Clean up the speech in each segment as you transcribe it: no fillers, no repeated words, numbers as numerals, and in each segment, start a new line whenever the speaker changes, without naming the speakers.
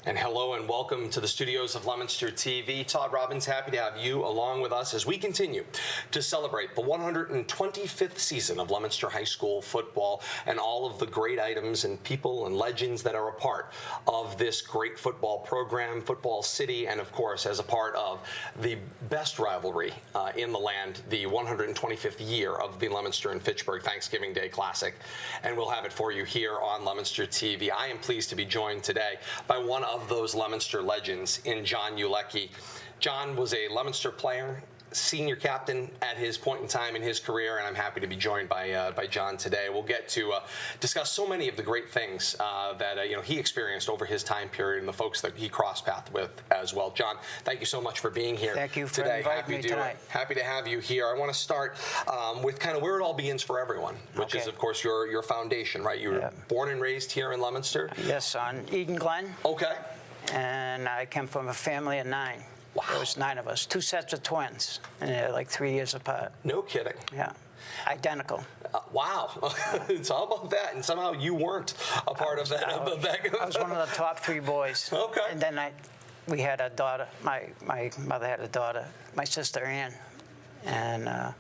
And hello and welcome to the studios of Leominster TV. Todd, Robbins, happy to have you along with us as we continue to celebrate the 125th season of Leominster High School football and all of the great items and people and legends that are a part of this great football program, Football City, and of course as a part of the best rivalry in the land, the 125th year of the Leominster and Fitchburg Thanksgiving Day Classic. And we'll have it for you here on Leominster TV. I am pleased to be joined today by one of those Leominster legends in John Hulecki. John was a Leominster player, senior captain at his point in time in his career, and I'm happy to be joined by John today. We'll get to discuss so many of the great things that he experienced over his time period and the folks that he crossed paths with as well. John, thank you so much for being here.
Thank you for
today.
inviting me tonight.
Happy to have you here. I want to start with kind of where it all begins for everyone, which is of course your foundation, right? You were born and raised here in Leominster.
Yes, on Eden Glen.
Okay.
And I came from a family of 9.
Wow.
There was 9 of us, 2 sets of twins, and they're like 3 years apart.
No kidding.
Yeah, identical.
Wow. It's all about that, and somehow you weren't a part of that.
I was one of the top 3 boys.
Okay.
And then we had a daughter. My mother had a daughter, my sister Ann, and.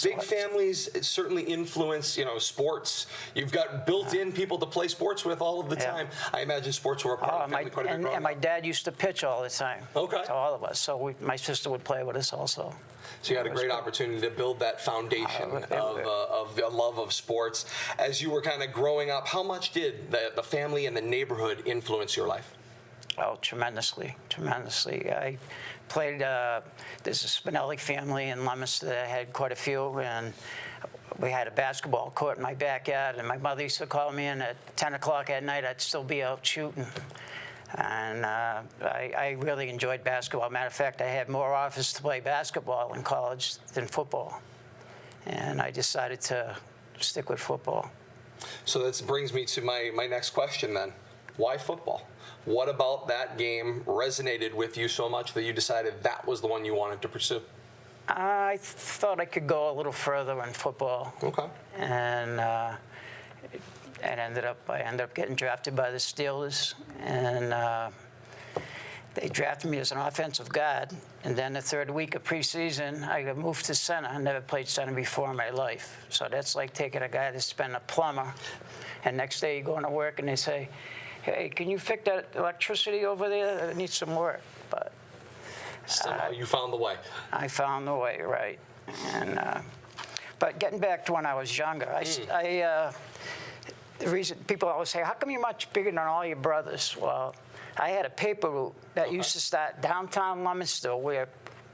Big families certainly influence, sports. You've got built-in people to play sports with all of the time. I imagine sports were a part of the family quite a bit growing
and my dad used to pitch all the time.
Okay.
To all of us. So my sister would play with us also.
So you had a great opportunity to build that foundation of the love of sports. As you were kind of growing up, how much did the family and the neighborhood influence your life?
Oh, tremendously, tremendously. I played, there's a Spinelli family in Leominster that had quite a few, and we had a basketball court in my backyard, and my mother used to call me in at 10 o'clock at night. I'd still be out shooting. And I really enjoyed basketball. Matter of fact, I had more offers to play basketball in college than football. And I decided to stick with football.
So that brings me to my next question then. Why football? What about that game resonated with you so much that you decided that was the one you wanted to pursue?
I thought I could go a little further in football.
Okay.
And I ended up getting drafted by the Steelers, and they drafted me as an offensive guard. And then the third week of preseason, I got moved to center. I never played center before in my life. So that's like taking a guy that's been a plumber, and next day you go into work and they say, hey, can you fix that electricity over there? It needs some work. But
somehow you found the way.
I found the way, right. And but getting back to when I was younger, the reason people always say, how come you're much bigger than all your brothers? Well, I had a paper route that used to start downtown Leominster, where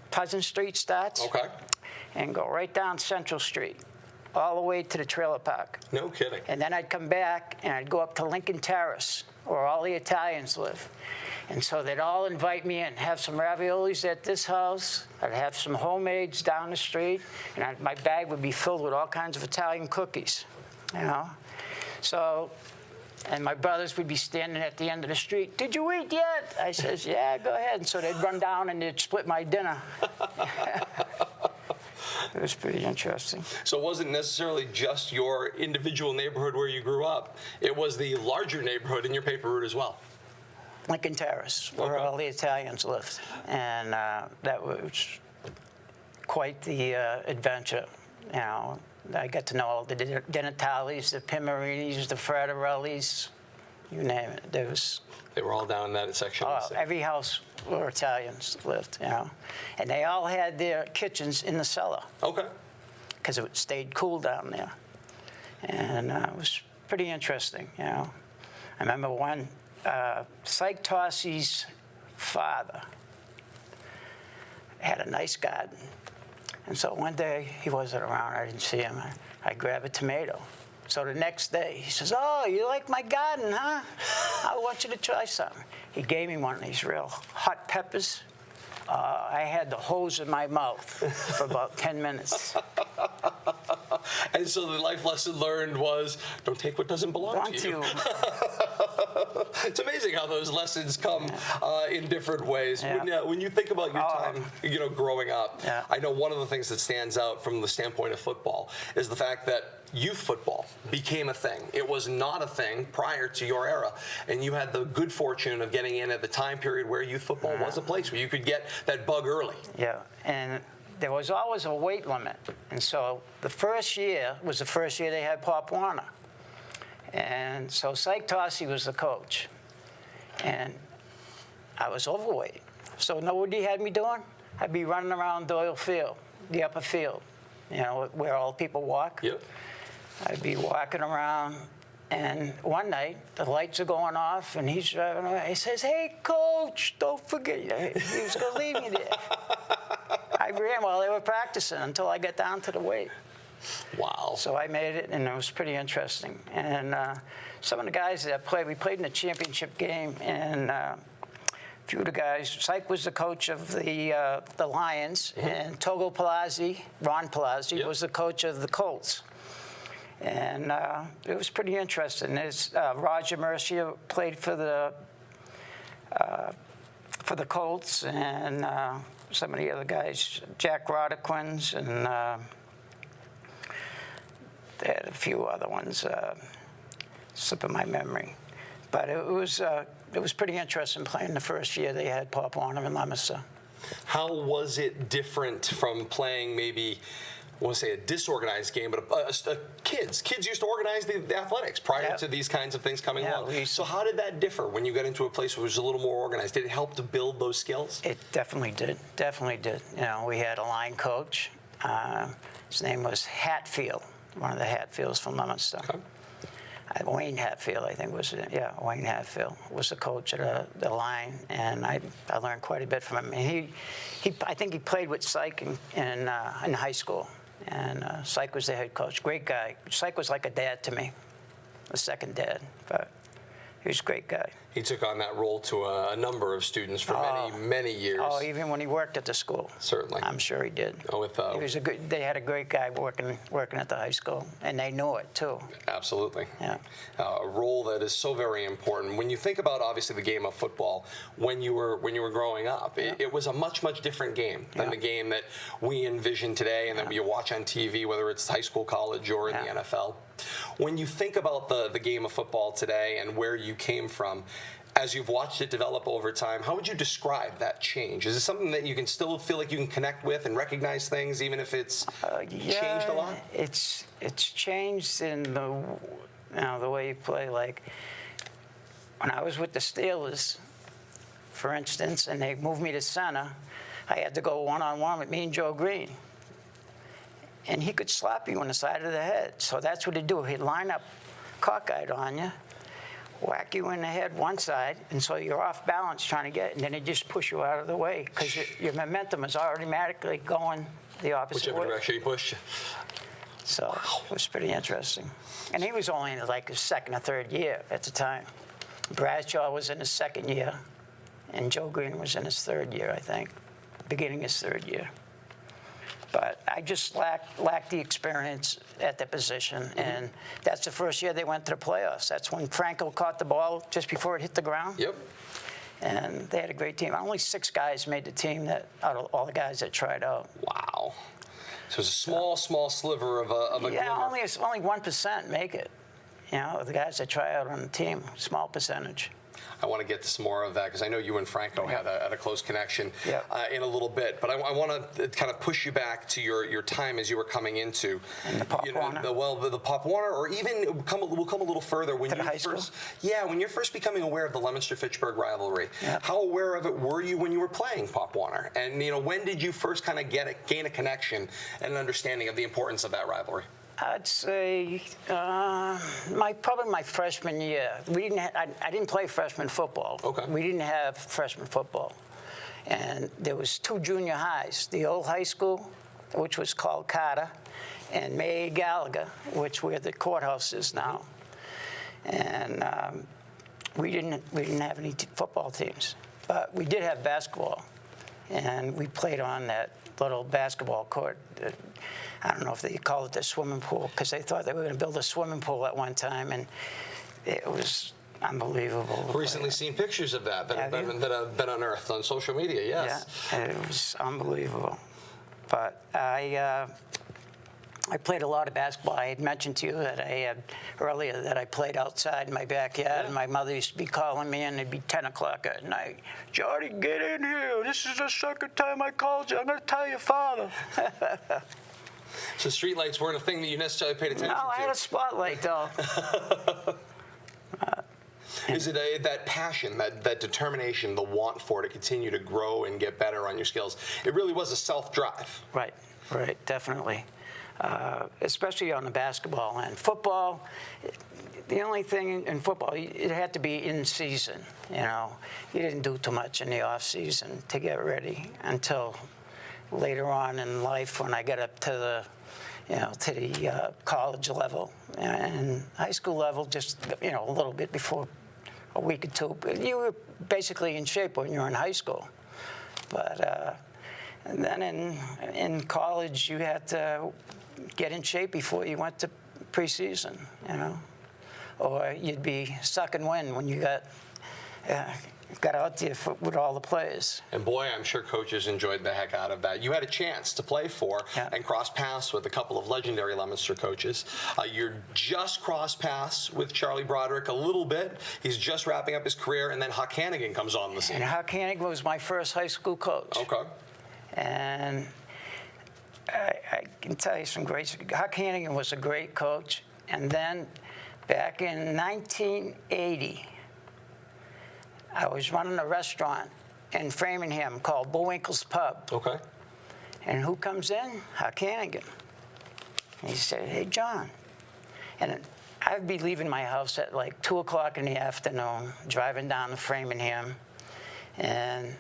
Pleasant Street starts, and go right down Central Street, all the way to the trailer park.
No kidding.
And then I'd come back and I'd go up to Lincoln Terrace, where all the Italians live. And so they'd all invite me in, have some raviolis at this house. I'd have some homemades down the street, and my bag would be filled with all kinds of Italian cookies, So, and my brothers would be standing at the end of the street. Did you eat yet? I says, yeah, go ahead. And so they'd run down and they'd split my dinner. It was pretty interesting.
So it wasn't necessarily just your individual neighborhood where you grew up. It was the larger neighborhood in your paper route as well.
Lincoln Terrace, where all the Italians lived. And that was quite the adventure. I got to know all the Denatales, the Pimarinis, the Fraterellis, you name it.
They were all down in that section.
Every house where Italians lived, And they all had their kitchens in the cellar. Okay. Because it stayed cool down there. And it was pretty interesting, I remember one, Psych Tossi's father had a nice garden. And so one day, he wasn't around, I didn't see him. I grabbed a tomato. So the next day, he says, oh, you like my garden, huh? I want you to try something. He gave me one of these real hot peppers. I had the hose in my mouth for about 10 minutes.
And so the life lesson learned was, don't take what doesn't belong to you. It's amazing how those lessons come in different ways. When you think about your time, growing up, I know one of the things that stands out from the standpoint of football is the fact that youth football became a thing. It was not a thing prior to your era, and you had the good fortune of getting in at the time period where youth football was a place where you could get that bug early.
Yeah, and there was always a weight limit, and so the first year was the first year they had Pop Warner, and so Psych Tossi was the coach, and I was overweight. So know what he had me doing? I'd be running around Doyle Field, the upper field, you know, where all people walk.
Yep.
I'd be walking around, and one night the lights are going off, and he's driving away. He says, "Hey, coach, don't forget." He was going to leave me there. I ran while they were practicing until I got down to the weight.
Wow.
So I made it, and it was pretty interesting. And some of the guys that played, we played in a championship game, and a few of the guys, Psych was the coach of the Lions, and Togo Palazzi, Ron Palazzi, was the coach of the Colts. And it was pretty interesting. There's Roger Mercier played for the Colts, and some of the other guys, Jack Rodequins, and they had a few other ones slipping my memory. But it was pretty interesting playing the first year they had Pop Warner in Leominster.
How was it different from playing maybe, I want to say a disorganized game, but kids used to organize the athletics prior to these kinds of things coming along. So how did that differ when you got into a place where it was a little more organized? Did it help to build those skills?
It definitely did. Definitely did. You know, we had a line coach. His name was Hatfield, one of the Hatfields from Leominster.
Okay.
Wayne Hatfield, I think was it. Yeah, Wayne Hatfield was the coach of the line, and I learned quite a bit from him. And I think he played with Psych in high school. And Psych was the head coach. Great guy. Psych was like a dad to me, a second dad. But he was a great guy.
He took on that role to a number of students for many years.
Oh, even when he worked at the school.
Certainly.
I'm sure he did. He was they had a great guy working at the high school, and they knew it too.
Absolutely.
Yeah.
A role that is so very important. When you think about obviously the game of football, when you were growing up, it was a much different game than the game that we envision today, and that you watch on TV, whether it's high school, college, or in the NFL. When you think about the game of football today and where you came from, as you've watched it develop over time, how would you describe that change? Is it something that you can still feel like you can connect with and recognize things, even if it's changed a lot?
It's changed in the way you play. Like when I was with the Steelers, for instance, and they moved me to center, I had to go one-on-one with me and Joe Green. And he could slap you on the side of the head. So that's what he'd do. He'd line up cockeyed on you, whack you in the head one side, and so you're off balance trying to get it, and then he'd just push you out of the way because your momentum is automatically going the opposite way.
Whichever direction he pushed you.
So it was pretty interesting. And he was only in like his second or third year at the time. Bradshaw was in his second year, and Joe Green was in his third year, I think, beginning his third year. But I just lacked the experience at the position, and that's the first year they went to the playoffs. That's when Franco caught the ball just before it hit the ground.
Yep.
And they had a great team. Only 6 guys made the team out of all the guys that tried out.
Wow. So it's a small sliver of a
glimmer. Only 1% make it. You know, the guys that try out on the team, small percentage.
I want to get to some more of that because I know you and Franco had a close connection in a little bit. But I want to kind of push you back to your time as you were coming into
and the Pop Warner.
The Pop Warner, or even we'll come a little further when when you're first becoming aware of the Leominster-Fitchburg rivalry. Yeah. How aware of it were you when you were playing Pop Warner? And when did you first kind of gain a connection and an understanding of the importance of that rivalry?
I'd say probably my freshman year. I didn't play freshman football.
Okay.
We didn't have freshman football. And there was 2 junior highs, the old high school, which was called Carter, and May Gallagher, which where the courthouse is now. And we didn't have any football teams. But we did have basketball. And we played on that little basketball court. I don't know if they call it the swimming pool because they thought they were going to build a swimming pool at one time, and it was unbelievable.
Recently seen pictures of that have been unearthed on social media. Yes.
Yeah, it was unbelievable. But I I played a lot of basketball. I had mentioned to you that earlier that I played outside in my backyard, and my mother used to be calling me, and it'd be 10 o'clock at night. Johnny, get in here. This is the second time I called you. I'm going to tell your father.
So streetlights weren't a thing that you necessarily paid attention to?
No, I had a spotlight, though.
Is it that passion, that determination, the want for it to continue to grow and get better on your skills? It really was a self-drive.
Right, definitely. Especially on the basketball end. Football, the only thing in football, it had to be in season, you know. You didn't do too much in the off season to get ready until later on in life when I got up to the college level and high school level, just, a little bit before, a week or two. But you were basically in shape when you were in high school. But and then in college, you had to get in shape before you went to preseason, or you'd be sucking wind when you got out there with all the players.
And boy, I'm sure coaches enjoyed the heck out of that. You had a chance to play for and cross paths with a couple of legendary Leominster coaches. You're just cross paths with Charlie Broderick a little bit. He's just wrapping up his career, and then Huck Hannigan comes on the scene.
And Huck Hannigan was my first high school coach.
Okay.
And I can tell you some great. Huck Hannigan was a great coach. And then back in 1980, I was running a restaurant in Framingham called Bullwinkle's Pub.
Okay.
And who comes in? Huck Hannigan. And he said, "Hey, John." And I'd be leaving my house at like 2 o'clock in the afternoon, driving down to Framingham. And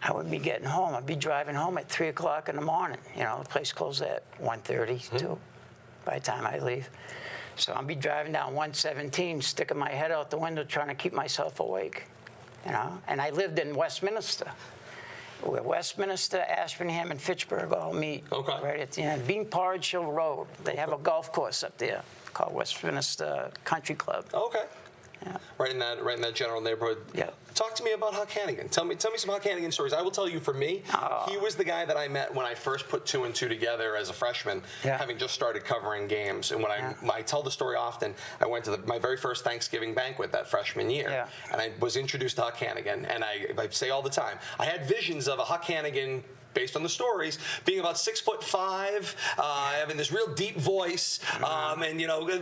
I would be getting home. I'd be driving home at 3 o'clock in the morning. The place closed at 1:30, 2 by the time I leave. So I'd be driving down 117, sticking my head out the window, trying to keep myself awake. And I lived in Westminster, where Westminster, Ashburnham, and Fitchburg all meet.
Okay.
Right at the end. Being Porridge Hill Road. They have a golf course up there called Westminster Country Club.
Okay.
Yeah.
Right in that general neighborhood.
Yeah.
Talk to me about Huck Hannigan. Tell me some Huck Hannigan stories. I will tell you, for me, he was the guy that I met when I first put 2 and 2 together as a freshman, having just started covering games. And when I tell the story often, I went to my very first Thanksgiving banquet that freshman year, and I was introduced to Huck Hannigan. And I say all the time, I had visions of a Huck Hannigan, based on the stories, being about 6'5", having this real deep voice, and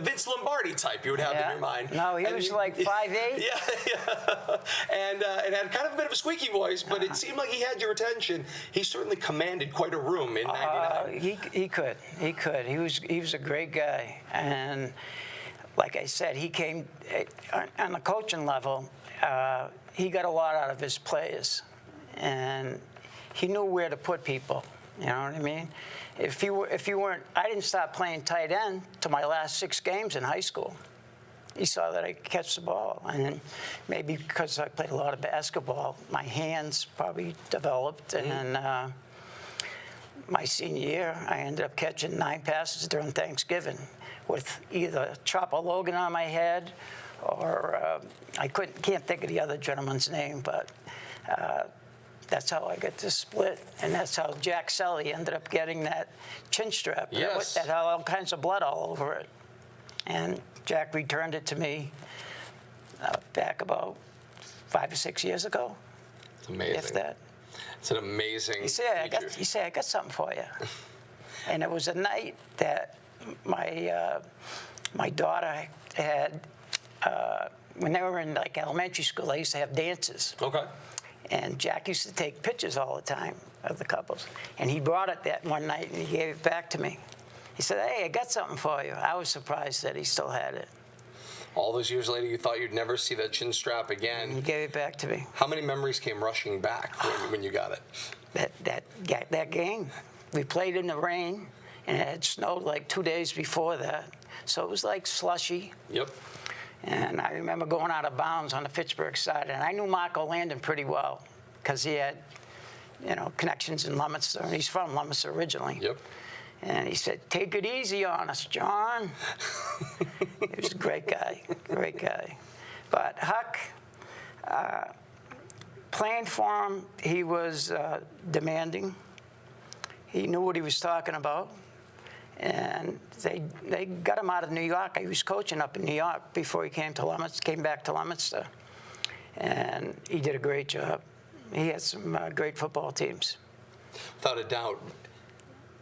Vince Lombardi type you would have in your mind.
No, he was like 5'8".
Yeah. And it had kind of a bit of a squeaky voice, but it seemed like he had your attention. He certainly commanded quite a room in '99.
He could. He was a great guy, and like I said, he came on the coaching level. He got a lot out of his players, and he knew where to put people. You know what I mean? If you weren't, I didn't stop playing tight end till my last 6 games in high school. He saw that I could catch the ball, and then maybe because I played a lot of basketball, my hands probably developed. And my senior year, I ended up catching 9 passes during Thanksgiving, with either Chopper Logan on my head, or I can't think of the other gentleman's name, but. That's how I got this split, and that's how Jack Selly ended up getting that chin strap.
Yes.
That had all kinds of blood all over it. And Jack returned it to me back about 5 or 6 years ago.
Amazing.
If that.
It's an amazing
He said, I got something for you. And it was a night that my daughter had, when they were in like elementary school, they used to have dances.
Okay.
And Jack used to take pictures all the time of the couples. And he brought it that one night, and he gave it back to me. He said, "Hey, I got something for you." I was surprised that he still had it.
All those years later, you thought you'd never see that chin strap again.
And he gave it back to me.
How many memories came rushing back when you got it?
That game, we played in the rain, and it had snowed like 2 days before that. So it was like slushy.
Yep.
And I remember going out of bounds on the Fitchburg side, and I knew Marco Landon pretty well because he had, connections in Leominster, and he's from Leominster originally.
Yep.
And he said, "Take it easy on us, John." He was a great guy. But Huck, playing for him, he was demanding. He knew what he was talking about. And they got him out of New York. He was coaching up in New York before he came back to Leominster. And he did a great job. He had some great football teams.
Without a doubt.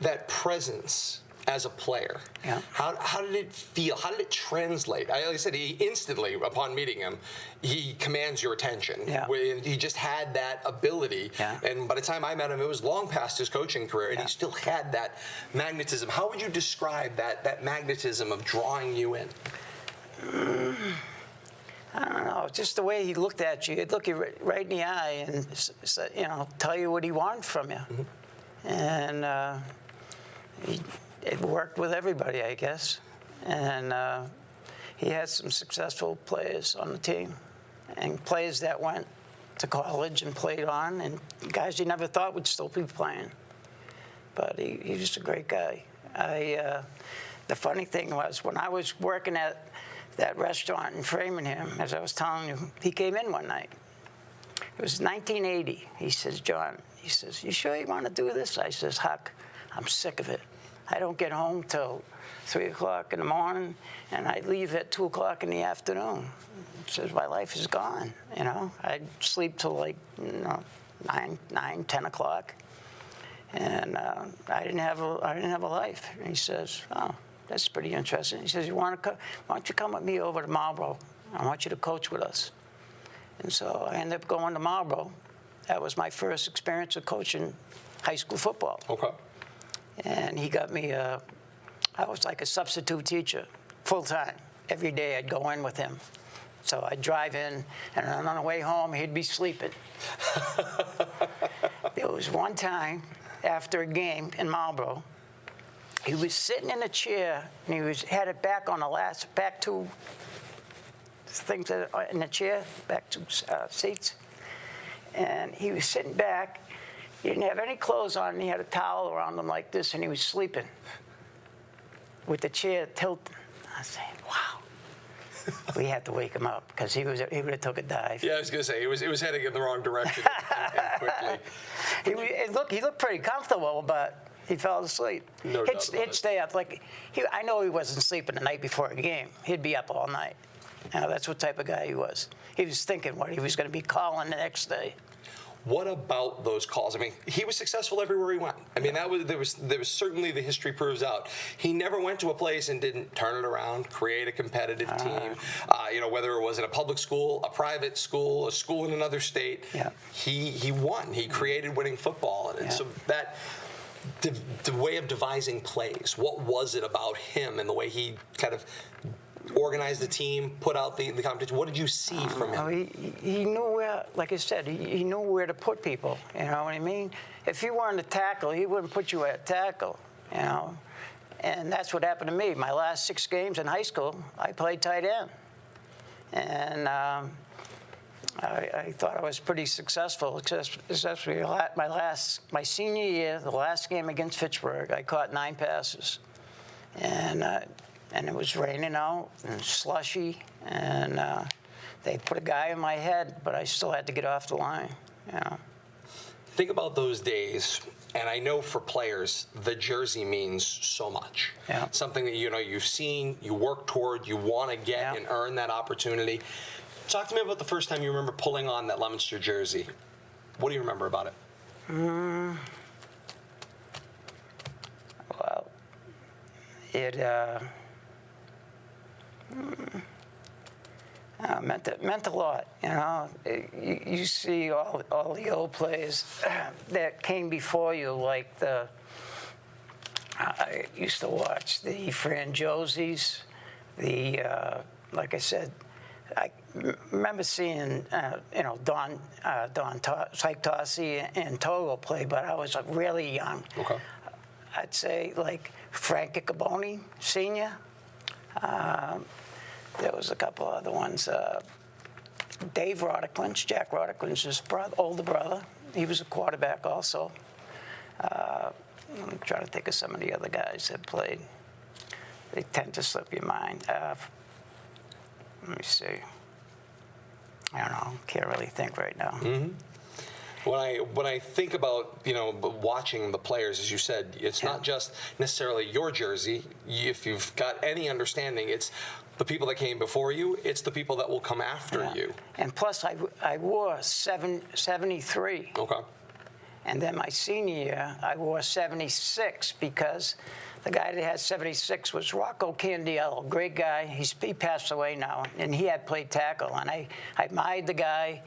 That presence as a player,
yeah.
How did it feel? How did it translate? Like I said, he instantly, upon meeting him, he commands your attention.
Yeah.
He just had that ability.
Yeah.
And by the time I met him, it was long past his coaching career, and
yeah.
he still had that magnetism. How would you describe that magnetism of drawing you in?
I don't know, just the way he looked at you. He'd look you right in the eye and, tell you what he wanted from you. Mm-hmm. And it worked with everybody, I guess. And he had some successful players on the team, and players that went to college and played on, and guys you never thought would still be playing. But he was a great guy. The funny thing was, when I was working at that restaurant in Framingham, as I was telling you, he came in one night. It was 1980. He says, John, he says, you sure you want to do this? I says, Huck, I'm sick of it. I don't get home till 3 o'clock in the morning, and I leave at 2 o'clock in the afternoon. He says, my life is gone, I'd sleep till like, 9, 10 o'clock. And I didn't have a life. And he says, oh, that's pretty interesting. He says, why don't you come with me over to Marlboro? I want you to coach with us. And so I ended up going to Marlboro. That was my first experience of coaching high school football.
Okay.
And he got me, I was like a substitute teacher, full time. Every day I'd go in with him. So I'd drive in, and on the way home, he'd be sleeping. There was one time after a game in Marlboro, he was sitting in a chair, and he had it back on the back two things in the chair, back two seats. And he was sitting back. He didn't have any clothes on, and he had a towel around him like this, and he was sleeping with the chair tilted. I was saying, wow. We had to wake him up because he would have took a dive.
Yeah, I was going to say, it was heading in the wrong direction and quickly.
He looked pretty comfortable, but he fell asleep.
No doubt about
He'd stay up. I know he wasn't sleeping the night before a game. He'd be up all night. That's what type of guy he was. He was thinking what he was going to be calling the next day.
What about those calls? I mean, he was successful everywhere he went. I mean, there was certainly, the history proves out. He never went to a place and didn't turn it around, create a competitive team. Whether it was in a public school, a private school, a school in another state, he won. He created winning football, and so that the way of devising plays. What was it about him and the way he kind of organized the team, put out the competition? What did you see from him?
He knew where, like I said, he knew where to put people. You know what I mean? If you weren't a tackle, he wouldn't put you at tackle. And that's what happened to me. My last 6 games in high school, I played tight end, and I thought I was pretty successful, especially my senior year, the last game against Fitchburg. I caught 9 passes, and it was raining out and slushy, and they put a guy in my head, but I still had to get off the line.
Think about those days, and I know for players, the jersey means so much.
Yeah.
Something that you've seen, you work toward, you want to get and earn that opportunity. Talk to me about the first time you remember pulling on that Leominster jersey. What do you remember about it?
Well, it meant a lot. You see all the old players that came before you, like I used to watch the Franjosi's, like I said, I remember seeing Don Syke Tossi and Togo play, but I was really young.
Okay.
I'd say like Frank Iccoboni, Sr. There was a couple other ones. Dave Roddicklin's, Jack Roddicklin's older brother. He was a quarterback also. I'm trying to think of some of the other guys that played. They tend to slip your mind. Let me see. I don't know. Can't really think right now.
Mm-hmm. When I think about, watching the players, as you said, it's not just necessarily your jersey. If you've got any understanding, it's the people that came before you. It's the people that will come after you.
And plus, I wore 73.
Okay.
And then my senior year, I wore 76 because the guy that had 76 was Rocco Candiello, great guy. He passed away now, and he had played tackle. And I admired the guy,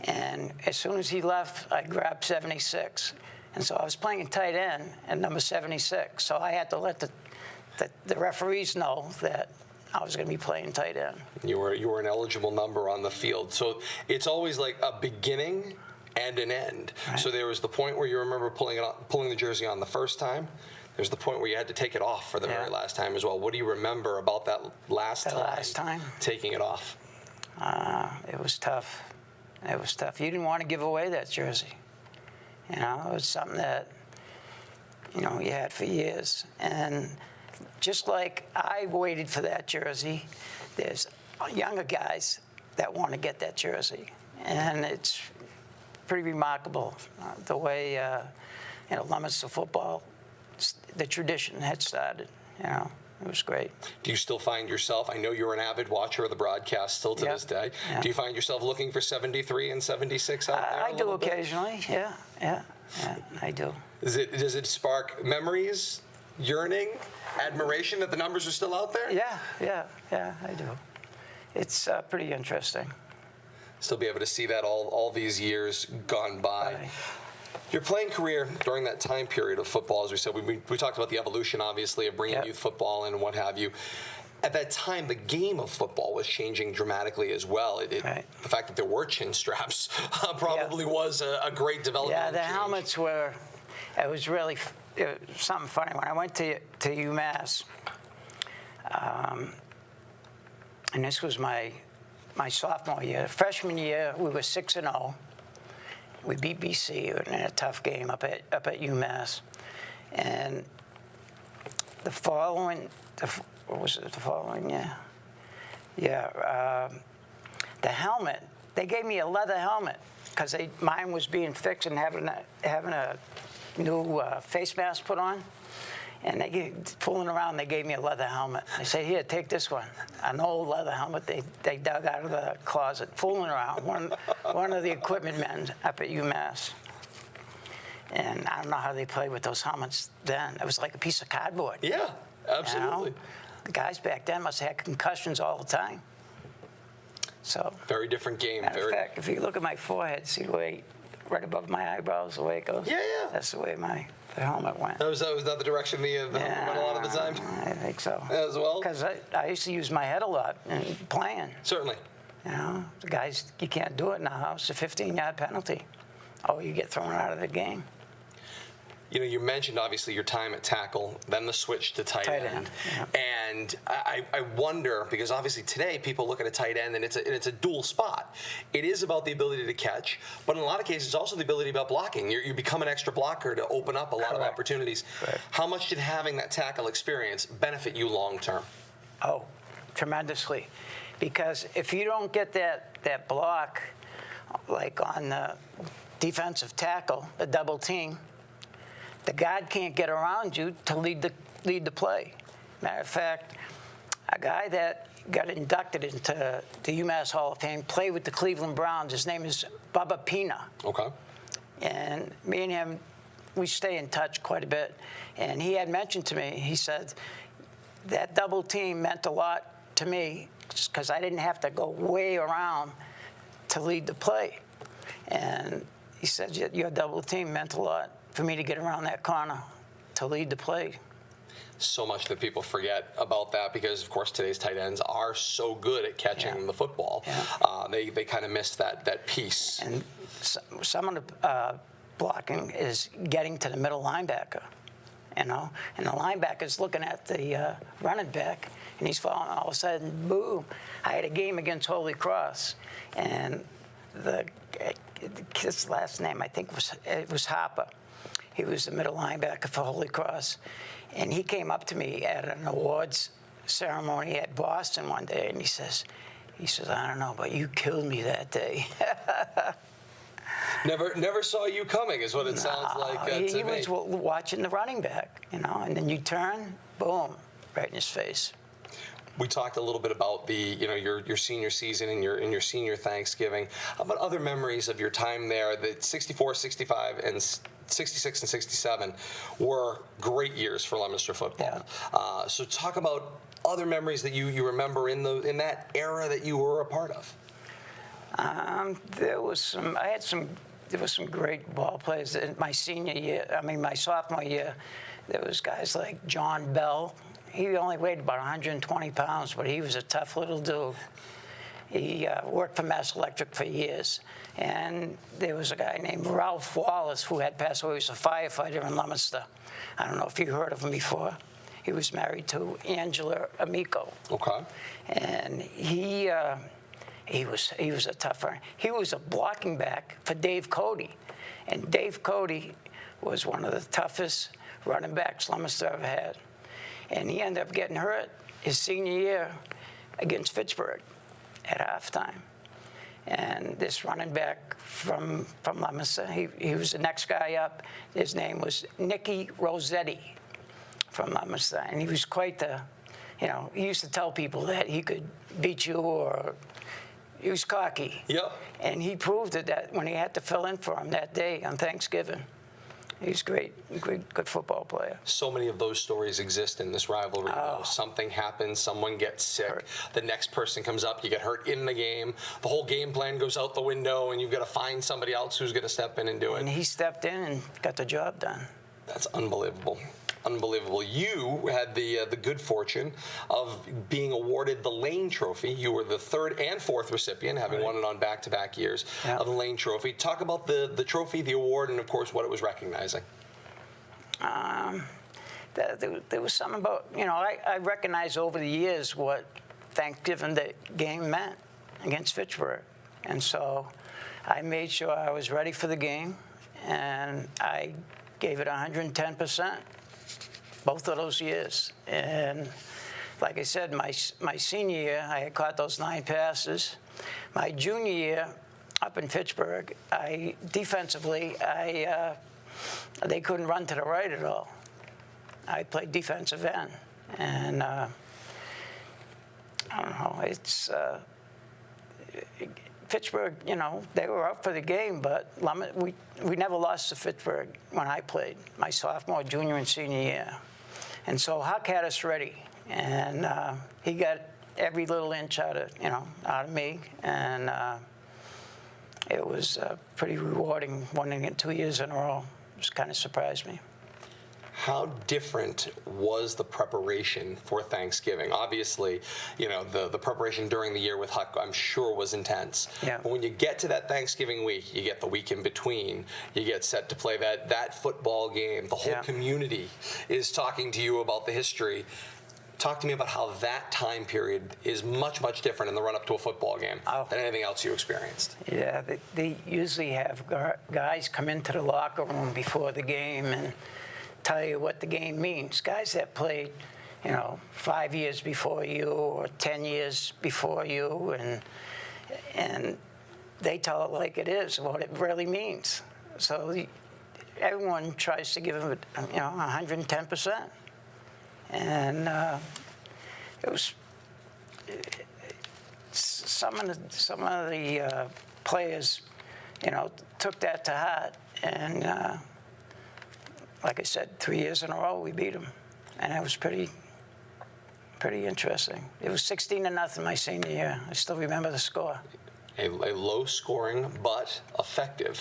and as soon as he left, I grabbed 76. And so I was playing tight end at number 76. So I had to let the referees know that I was going to be playing tight end.
You were an eligible number on the field. So it's always like a beginning and an end.
Right.
So there was the point where you remember pulling the jersey on the first time. There's the point where you had to take it off for the very last time as well. What do you remember about that last time? Taking it off.
It was tough. It was tough. You didn't want to give away that jersey. It was something that, you had for years. And just like I waited for that jersey, there's younger guys that want to get that jersey. And it's pretty remarkable the way, Leominster football, the tradition had started. It was great.
Do you still find yourself, I know you're an avid watcher of the broadcast still to this day, do you find yourself looking for 73 and 76 out there?
I do occasionally, yeah, I do.
Does it spark memories, yearning, admiration that the numbers are still out there?
Yeah, I do. It's pretty interesting.
Still be able to see that all these years gone by.
Right.
Your playing career during that time period of football, as we said, we talked about the evolution, obviously, of bringing youth football in and what have you. At that time, the game of football was changing dramatically as well. The fact that there were chin straps probably was a great development.
Yeah, the helmets were, it was something funny. When I went to UMass, and this was my sophomore year. Freshman year, we were 6-0. We beat BC in a tough game up at UMass. And the following year? Yeah. The helmet, they gave me a leather helmet because mine was being fixed and having a new face mask put on. And fooling around, they gave me a leather helmet. They said, here, take this one. An old leather helmet they dug out of the closet, fooling around. One of the equipment men up at UMass. And I don't know how they played with those helmets then. It was like a piece of cardboard.
Yeah, absolutely.
The guys back then must have had concussions all the time. So
very different game.
Matter of fact, if you look at my forehead, see the way, right above my eyebrows, the way it goes?
Yeah.
That's the way the helmet went.
Was that the direction the helmet went a lot of the time?
I think so.
As well?
Because I used to use my head a lot in playing.
Certainly.
The guys, you can't do it now. It's a 15-yard penalty. Oh, you get thrown out of the game.
You mentioned, obviously, your time at tackle, then the switch to tight end.
Yeah.
And I wonder, because obviously today people look at a tight end and it's a dual spot. It is about the ability to catch, but in a lot of cases, it's also the ability about blocking. You become an extra blocker to open up a lot of opportunities.
Correct.
How much did having that tackle experience benefit you long term?
Oh, tremendously. Because if you don't get that block, like on the defensive tackle, the double team, the guard can't get around you to lead the play. Matter of fact, a guy that got inducted into the UMass Hall of Fame played with the Cleveland Browns. His name is Bubba Pina.
Okay.
And me and him, we stay in touch quite a bit. And he had mentioned to me, he said, that double team meant a lot to me because I didn't have to go way around to lead the play. And he said, your double team meant a lot for me to get around that corner to lead the play.
So much that people forget about that because, of course, today's tight ends are so good at catching the football. Yeah. They kind of miss that piece.
And some of the blocking is getting to the middle linebacker, and the linebacker's looking at the running back, and he's falling. All of a sudden, boom! I had a game against Holy Cross, and the kid's last name, I think, was Harper. He was the middle linebacker for Holy Cross. And he came up to me at an awards ceremony at Boston one day, and he says, I don't know, but you killed me that day.
Never saw you coming is what it sounds like to
he
me.
was watching the running back, and then you turn, boom, right in his face.
We talked a little bit about your senior season and your senior Thanksgiving. How about other memories of your time there? The 64, 65, and 66 and 67 were great years for Leominster football.
Yeah.
So talk about other memories that you remember in that era that you were a part of.
There was some great ball players in my senior year. My sophomore year, there was guys like John Bell. He only weighed about 120 pounds, but he was a tough little dude. He worked for Mass Electric for years. And there was a guy named Ralph Wallace who had passed away. He was a firefighter in Leominster. I don't know if you heard of him before. He was married to Angela Amico.
Okay.
And he was a tough runner. He was a blocking back for Dave Cody. And Dave Cody was one of the toughest running backs Leominster ever had. And he ended up getting hurt his senior year against Fitchburg at halftime. And this running back from Leominster, he was the next guy up. His name was Nicky Rossetti from Leominster. And he was quite the, he used to tell people that he could beat you, or he was cocky.
Yep.
And he proved it that when he had to fill in for him that day on Thanksgiving. He's great, good football player.
So many of those stories exist in this rivalry. Though. Something happens, someone gets sick, the next person comes up, you get hurt in the game, the whole game plan goes out the window, and you've got to find somebody else who's going to step in and do it.
And he stepped in and got the job done.
That's unbelievable. Unbelievable. You had the good fortune of being awarded the Lane Trophy. You were the third and fourth recipient, having won it on back-to-back years of the Lane Trophy. Talk about the trophy, the award, and, of course, what it was recognizing.
There was something about, I recognized over the years what Thanksgiving Day game meant against Fitchburg. And so I made sure I was ready for the game, and I gave it 110%. Both of those years. And like I said, my senior year, I had caught those 9 passes. My junior year, up in Fitchburg, defensively, they couldn't run to the right at all. I played defensive end. And I don't know, Fitchburg, they were up for the game, but we never lost to Fitchburg when I played, my sophomore, junior, and senior year. And so Huck had us ready, and he got every little inch out of me, and it was pretty rewarding, winning it 2 years in a row. It just kind of surprised me.
How different was the preparation for Thanksgiving? Obviously, the preparation during the year with Huck, I'm sure, was intense.
Yeah.
But when you get to that Thanksgiving week, you get the week in between, you get set to play that football game. The whole community is talking to you about the history. Talk to me about how that time period is much, much different in the run-up to a football game than anything else you experienced.
Yeah, they usually have guys come into the locker room before the game and tell you what the game means. Guys that played, 5 years before you or 10 years before you, and they tell it like it is, what it really means. So everyone tries to give them, 110%. And it was some of the players, took that to heart, and like I said, 3 years in a row we beat them, and it was pretty interesting. It was 16-0 my senior year. I still remember the score.
A low-scoring but effective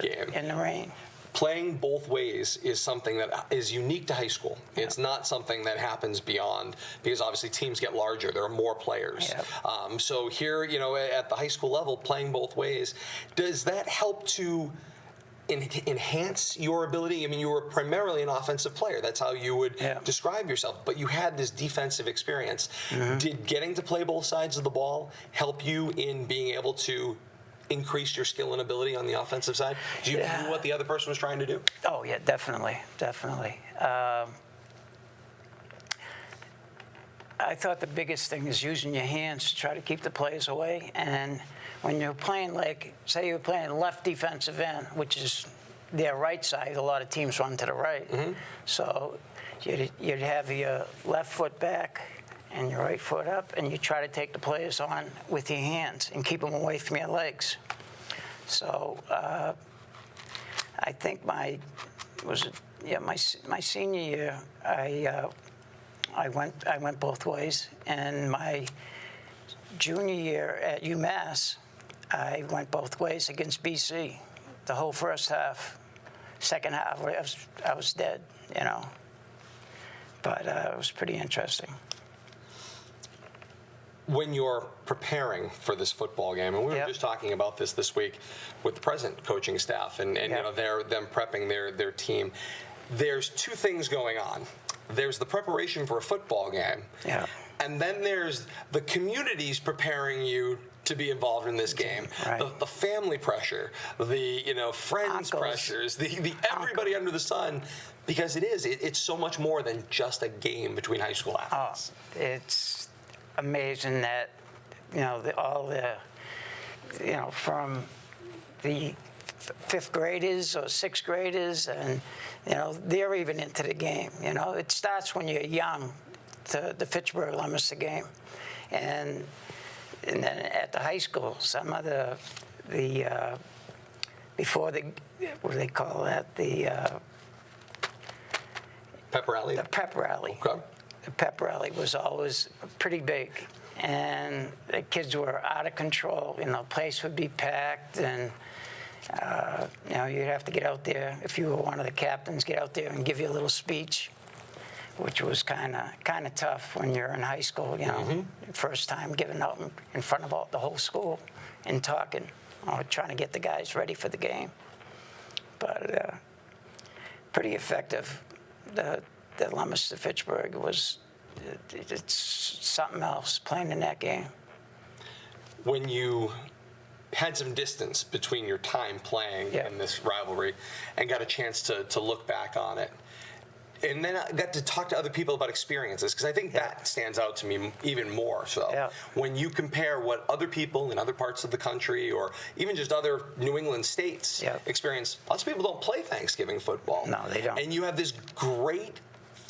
game.
In the rain.
Playing both ways is something that is unique to high school. Yeah. It's not something that happens beyond, because obviously teams get larger. There are more players. Yeah. So here, at the high school level, playing both ways, does that help to enhance your ability? You were primarily an offensive player. That's how you would describe yourself. But you had this defensive experience. Mm-hmm. Did getting to play both sides of the ball help you in being able to increase your skill and ability on the offensive side? Do you know what the other person was trying to do?
Oh, yeah, definitely. I thought the biggest thing is using your hands to try to keep the players away. And when you're playing, like, say you're playing left defensive end, which is their right side, a lot of teams run to the right. So you'd have your left foot back and your right foot up, and you try to take the players on with your hands and keep them away from your legs. So I think my senior year, I went both ways, and my junior year at UMass, I went both ways against BC. The whole first half, second half, I was dead, you know. But it was pretty interesting.
When you're preparing for this football game, and we were just talking about this week with the present coaching staff, and you know, them prepping their team. There's two things going on. There's the preparation for a football game, and then there's the communities preparing you to be involved in this game.
Right.
The family pressure, the friends pressures, the everybody under the sun, because it's so much more than just a game between high school athletes.
It's amazing that from the fifth graders or sixth graders, and they're even into the game. It starts when you're young, to the Fitchburg Leominster game, and then at the high school, some of the before the, what do they call that, the
pep rally.
The pep rally.
Okay.
The pep rally was always pretty big, and the kids were out of control. The place would be packed, and you'd have to get out there, if you were one of the captains, get out there and give you a little speech, which was kind of tough when you're in high school. First time giving out in front of the whole school and talking, trying to get the guys ready for the game. But pretty effective. The Leominster Fitchburg it's something else playing in that game.
When you had some distance between your time playing in this rivalry and got a chance to look back on it, and then I got to talk to other people about experiences, because I think that stands out to me even more so. When you compare what other people in other parts of the country, or even just other New England states experience, lots of people don't play Thanksgiving football.
No, they don't.
And you have this great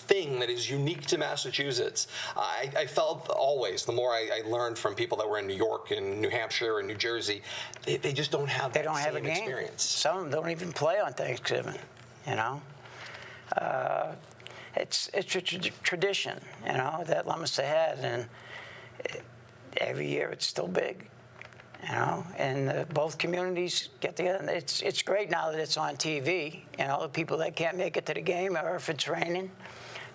thing that is unique to Massachusetts. I felt always, the more I learned from people that were in New York and New Hampshire and New Jersey, they just don't have that same experience.
Some of them don't even play on Thanksgiving, It's a tradition, that Leominster had, and every year it's still big, and both communities get together. It's great now that it's on TV, the people that can't make it to the game, or if it's raining.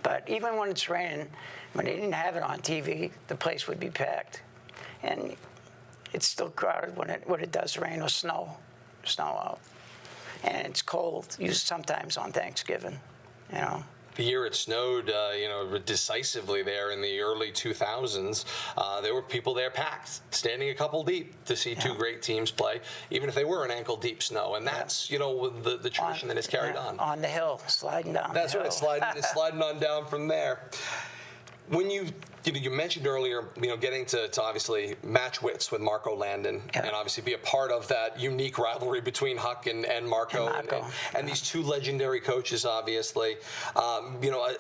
But even when it's raining, when they didn't have it on TV, the place would be packed, and it's still crowded when it does rain or snow out, and it's cold. Sometimes on Thanksgiving,
The year it snowed, decisively there in the early 2000s, there were people there packed, standing a couple deep to see two great teams play, even if they were in ankle-deep snow. And that's, the tradition that is carried on.
On the hill, sliding down
That's
the hill.
right, sliding on down from there. When you mentioned earlier, getting to obviously match wits with Marco Landon, and obviously be a part of that unique rivalry between Huck and Marco, and these two legendary coaches, obviously.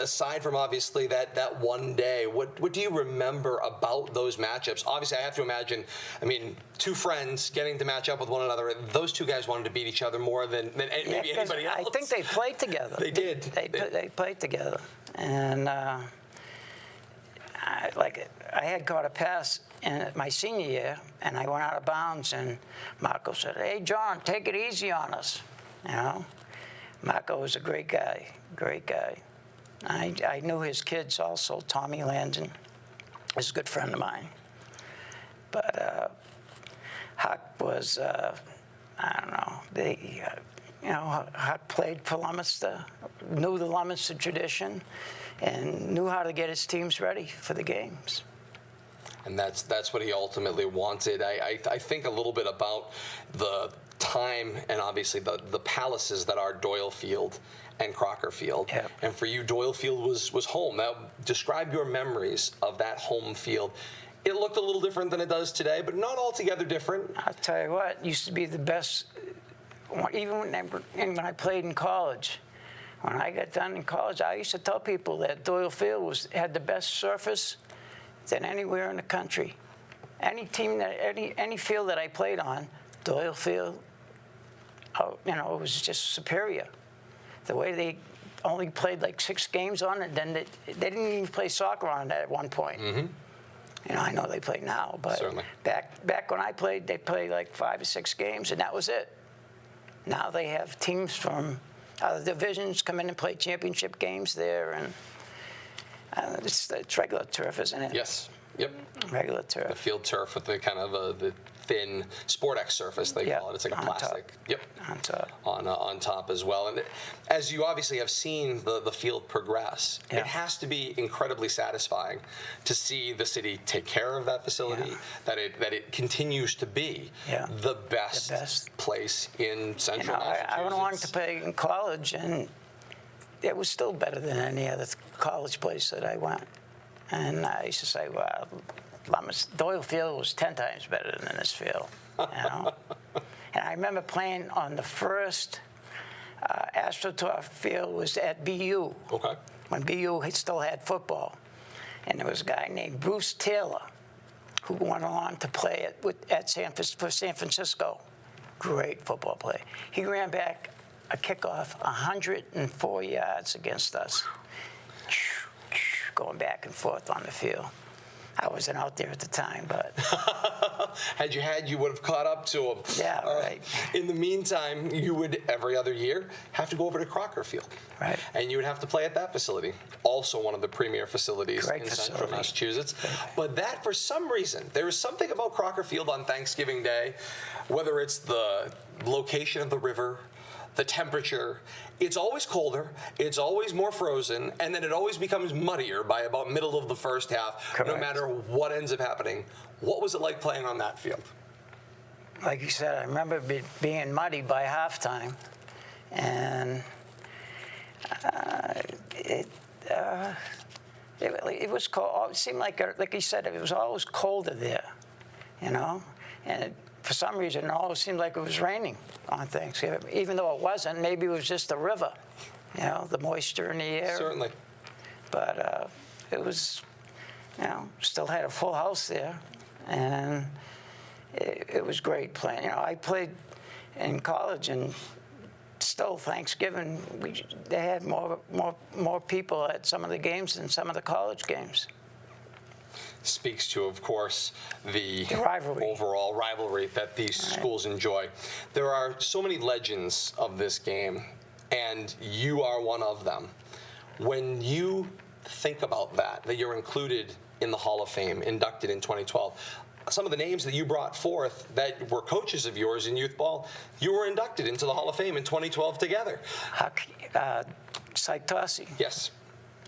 Aside from obviously that one day, what do you remember about those matchups? Obviously, I have to imagine, two friends getting to match up with one another. Those two guys wanted to beat each other more than maybe anybody else.
I think they played together.
They did.
They played together, and. I had caught a pass in my senior year, and I went out of bounds, and Marco said, "Hey, John, take it easy on us." Marco was a great guy. I knew his kids also. Tommy Landon is a good friend of mine. But Huck was, Huck played for Leominster, knew the Leominster tradition, and knew how to get his teams ready for the games.
And that's what he ultimately wanted. I think a little bit about the time and obviously the palaces that are Doyle Field and Crocker Field.
Yeah.
And for you, Doyle Field was home. Now, describe your memories of that home field. It looked a little different than it does today, but not altogether different.
I'll tell you what, it used to be the best, even when I played in college. When I got done in college, I used to tell people that Doyle Field had the best surface than anywhere in the country. Any team any field that I played on, Doyle Field, it was just superior. The way they only played like 6 games on it, then they didn't even play soccer on it at one point. Mm-hmm. I know they play now, but
certainly.
back when I played, they played like 5 or 6 games, and that was it. Now they have teams from other divisions come in and play championship games there, and it's regular turf, isn't it?
Yes. Yep.
Regular turf.
The field turf with the kind of the thin Sportex surface, they call it. It's like a plastic.
Top.
Yep.
On top.
On top as well. And as you obviously have seen the field progress, it has to be incredibly satisfying to see the city take care of that facility, that it continues to be the best place in Central Massachusetts.
I went along to play in college, and it was still better than any other college place that I went. And I used to say, well, Doyle Field was 10 times better than this field, And I remember playing on the first AstroTurf field was at BU.
Okay.
When BU still had football. And there was a guy named Bruce Taylor who went on to play for San Francisco. Great football player. He ran back a kickoff 104 yards against us. Going back and forth on the field. I wasn't out there at the time, but
had you would have caught up to him.
Yeah, right.
In the meantime, you would every other year have to go over to Crocker Field,
right?
And you would have to play at that facility, also one of the premier facilities in Central Massachusetts. But that, for some reason, there is something about Crocker Field on Thanksgiving Day, whether it's the location of the river, the temperature, it's always colder, it's always more frozen, and then it always becomes muddier by about middle of the first half, no matter what ends up happening. What was it like playing on that field?
Like you said, I remember being muddy by halftime, and it was cold. It seemed like you said, it was always colder there, and for some reason, it always seemed like it was raining on Thanksgiving, even though it wasn't. Maybe it was just the river, the moisture in the air.
Certainly.
But it was, still had a full house there, and it was great playing. I played in college, and still Thanksgiving, they had more people at some of the games than some of the college games.
Speaks to, of course, the
rivalry.
Overall rivalry that these schools enjoy. There are so many legends of this game, and you are one of them. When you think about that you're included in the Hall of Fame, inducted in 2012, some of the names that you brought forth that were coaches of yours in youth ball, you were inducted into the Hall of Fame in 2012 together.
Huck, Tossi.
Yes.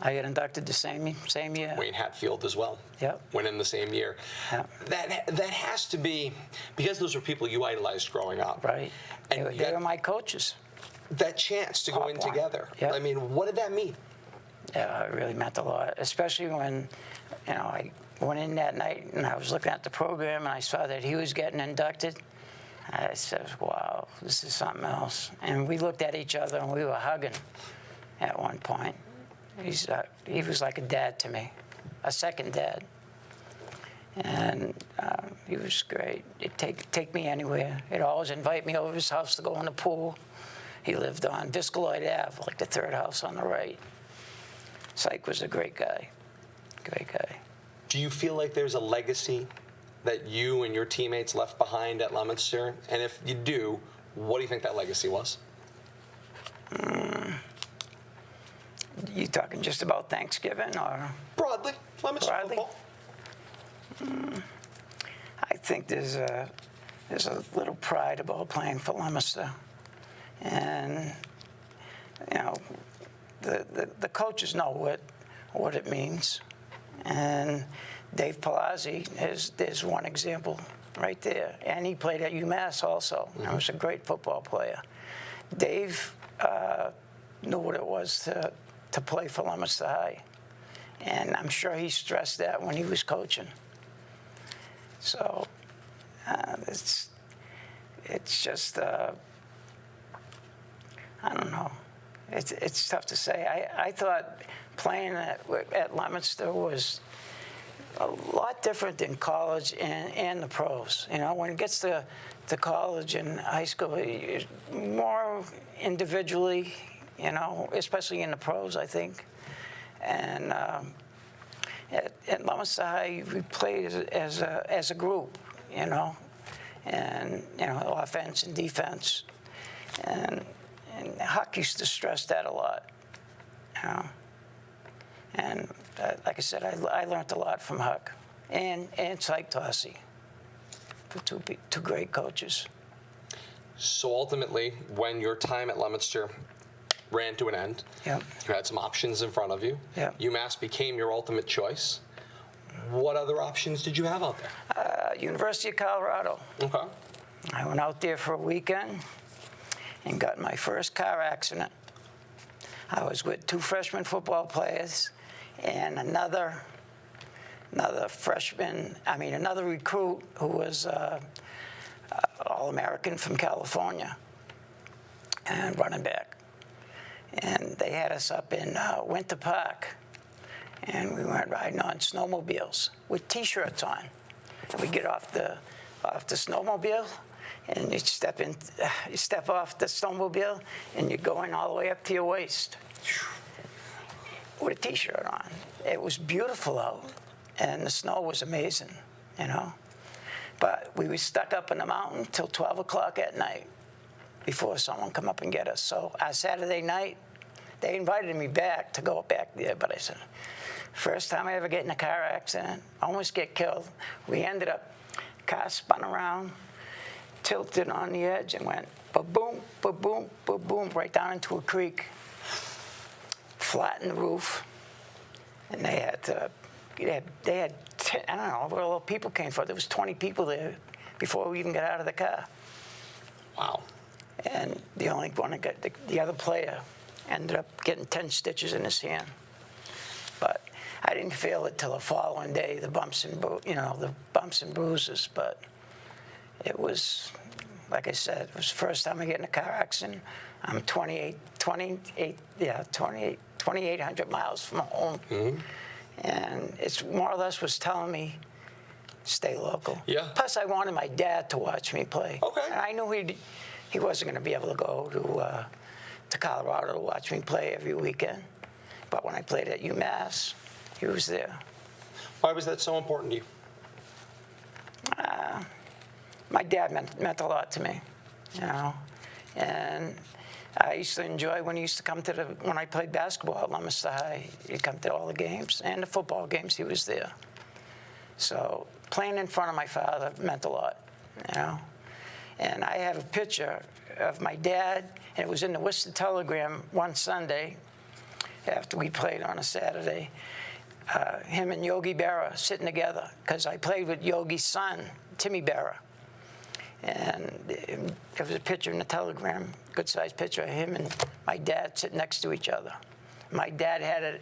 I got inducted the same year.
Wayne Hatfield as well.
Yep.
Went in the same year.
Yep.
That has to be, because those were people you idolized growing up.
Right.
And
they were my coaches.
That chance to go in together.
Yep.
I mean, what did that mean?
Yeah, it really meant a lot, especially when, I went in that night and I was looking at the program and I saw that he was getting inducted. I said, wow, this is something else. And we looked at each other and we were hugging at one point. He was like a dad to me, a second dad. And he was great. He'd take me anywhere. He'd always invite me over to his house to go in the pool. He lived on Viscaloid Ave, like the third house on the right. Syke was a great guy. Great guy.
Do you feel like there's a legacy that you and your teammates left behind at Leominster? And if you do, what do you think that legacy was?
You talking just about Thanksgiving or?
Broadly, Leominster football.
I think there's a little pride about playing for Leominster. And, the coaches know what it means. And Dave Palazzi is one example right there. And he played at UMass also. He was a great football player. Dave knew what it was to play for Leominster High. And I'm sure he stressed that when he was coaching. So it's just, I don't know. It's tough to say. I thought playing at Leominster was a lot different than college and the pros. You know, when it gets to college and high school, it's more individually, you know, especially in the pros, I think. And at Leominster High, we played as a group, you know, and, you know, offense and defense. And Huck used to stress that a lot, you know. And like I said, I learned a lot from Huck and Psych Tossie, two great coaches.
So ultimately, when your time at Leominster ran to an end,
Yep.
you had some options in front of you.
Yep.
UMass became your ultimate choice. What other options did you have out there?
University of Colorado.
Okay.
I went out there for a weekend and got in my first car accident. I was with two freshman football players and another recruit who was All-American from California and running back. And they had us up in Winter Park, and we went riding on snowmobiles with T-shirts on. And we get off the snowmobile, and you step off the snowmobile, and you're going all the way up to your waist with a T-shirt on. It was beautiful out, and the snow was amazing, you know. But we were stuck up in the mountain till 12 o'clock at night before someone come up and get us. So our Saturday night, they invited me back to go back there, but I said, first time I ever get in a car accident, almost get killed. We ended up, car spun around, tilted on the edge, and went ba-boom, ba-boom, ba-boom, right down into a creek, flattened the roof, and they had I don't know where all the people came from. There was 20 people there before we even got out of the car.
Wow.
And the only one that got the other player ended up getting 10 stitches in his hand. But I didn't feel it till the following day, the bumps and bruises. But it was, like I said, it was the first time I get in a car accident. I'm 2,800 miles from home. Mm-hmm. And it's more or less was telling me, stay local.
Yeah.
Plus, I wanted my dad to watch me play.
Okay.
And I knew he wasn't going to be able to go to Colorado to watch me play every weekend. But when I played at UMass, he was there.
Why was that so important to you?
My dad meant a lot to me, you know. And I used to enjoy when he used to come when I played basketball at Leominster High. He'd come to all the games and the football games. He was there. So playing in front of my father meant a lot, you know. And I have a picture of my dad, and it was in the Worcester Telegram one Sunday after we played on a Saturday. Him and Yogi Berra sitting together, because I played with Yogi's son, Timmy Berra. And there was a picture in the Telegram, good-sized picture of him and my dad sitting next to each other. My dad had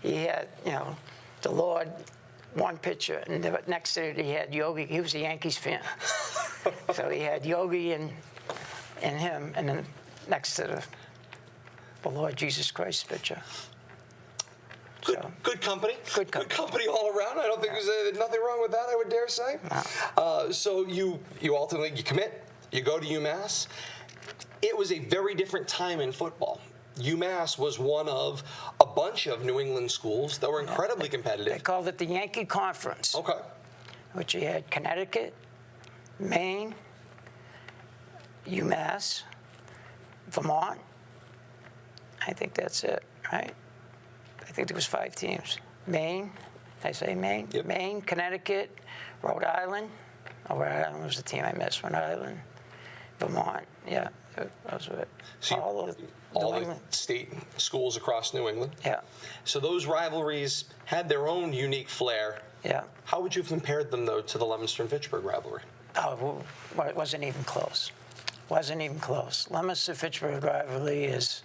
the Lord, one picture, and next to it he had Yogi. He was a Yankees fan. So he had Yogi and him, and then next to the Lord Jesus Christ picture.
Good company.
Good
company all around. I don't think there's nothing wrong with that, I would dare say.
No.
So you ultimately, you commit, you go to UMass. It was a very different time in football. UMass was one of a bunch of New England schools that were incredibly competitive.
They called it the Yankee Conference.
Okay.
Which you had Connecticut, Maine, UMass, Vermont. I think that's it, right? I think there was 5 teams. Maine, did I say Maine?
Yep.
Maine, Connecticut, Rhode Island. Oh, Rhode Island was the team I missed. Rhode Island, Vermont. Yeah, those were it.
So all
New
the
England.
state schools across New England.
Yeah.
So those rivalries had their own unique flair.
Yeah.
How would you have compared them, though, to the Leominster and Fitchburg rivalry?
Oh, well, it wasn't even close. Wasn't even close. Leominster-Fitchburg rivalry is,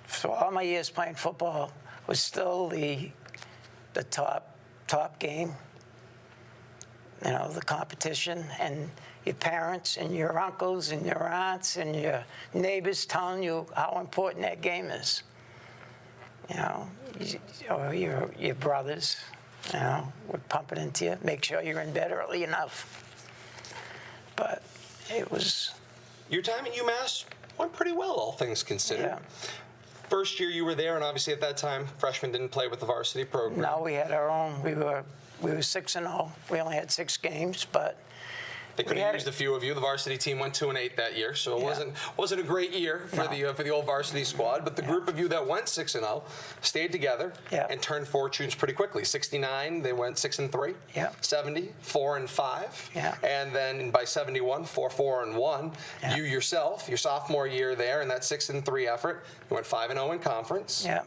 for all my years playing football, was still the top game. You know, the competition, and your parents and your uncles and your aunts and your neighbors telling you how important that game is. You know, or your brothers, you know, would pump it into you, make sure you're in bed early enough. But it was...
Your time at UMass went pretty well, all things considered.
Yeah.
First year you were there, and obviously at that time, freshmen didn't play with the varsity program.
No, we had our own. We were 6-0. We only had 6 games, but
they could have used a few of you. The varsity team went 2-8 that year, so it wasn't a great year for the old varsity squad. But the group of you that went 6-0 stayed together and turned fortunes pretty quickly. 69, they went 6-3.
Yeah.
70, 4-5.
Yeah.
And then by 71, 4-1.
Yeah.
You yourself, your sophomore year there, in that 6-3 effort, you went 5-0 in conference.
Yeah.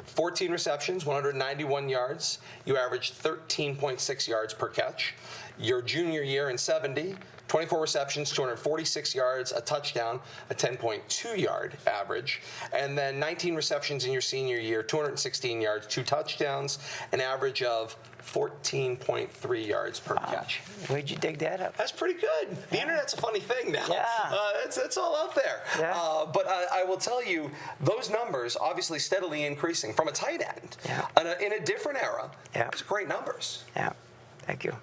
14 receptions, 191 yards. You averaged 13.6 yards per catch. Your junior year in 70, 24 receptions, 246 yards, a touchdown, a 10.2 yard average. And then 19 receptions in your senior year, 216 yards, 2 touchdowns, an average of 14.3 yards per catch.
Where'd you dig that up?
That's pretty good. The internet's a funny thing now.
Yeah.
It's all out there.
Yeah.
But I will tell you, those numbers obviously steadily increasing from a tight end.
Yeah.
In a different era.
Yeah.
It's great numbers.
Yeah. Thank you.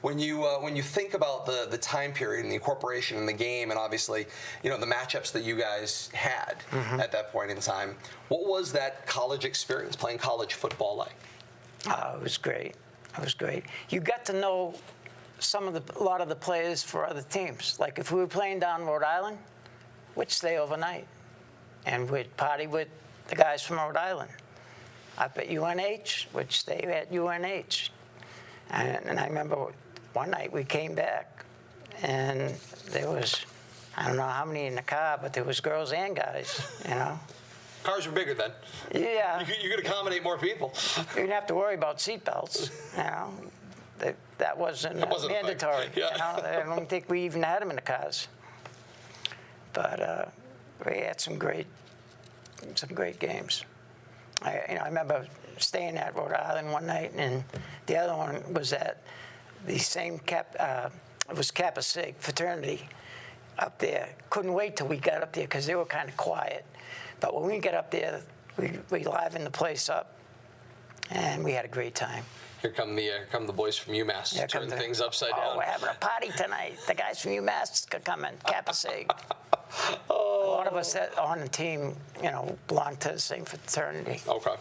When you think about the time period and the incorporation in the game, and obviously, you know, the matchups that you guys had at that point in time, what was that college experience, playing college football, like?
Oh, it was great. It was great. You got to know a lot of the players for other teams. Like if we were playing down Rhode Island, we'd stay overnight, and we'd party with the guys from Rhode Island. Up at UNH, we'd stay at UNH. And I remember one night we came back, and there was, I don't know how many in the car, but there was girls and guys, you know.
Cars were bigger then.
Yeah.
You could accommodate more people.
You didn't have to worry about seatbelts, you know. That wasn't mandatory.
Yeah.
You know? I don't think we even had them in the cars. But we had some great games. I remember staying at Rhode Island one night, and the other one was at the same it was Kappa Sig fraternity up there. Couldn't wait till we got up there because they were kind of quiet. But when we got up there, we livened the place up, and we had a great time.
Here come the boys from UMass, turn things upside down.
We're having a party tonight. The guys from UMass are coming, Kappa Sig. A lot of us that on the team, you know, belonged to the same fraternity.
Okay.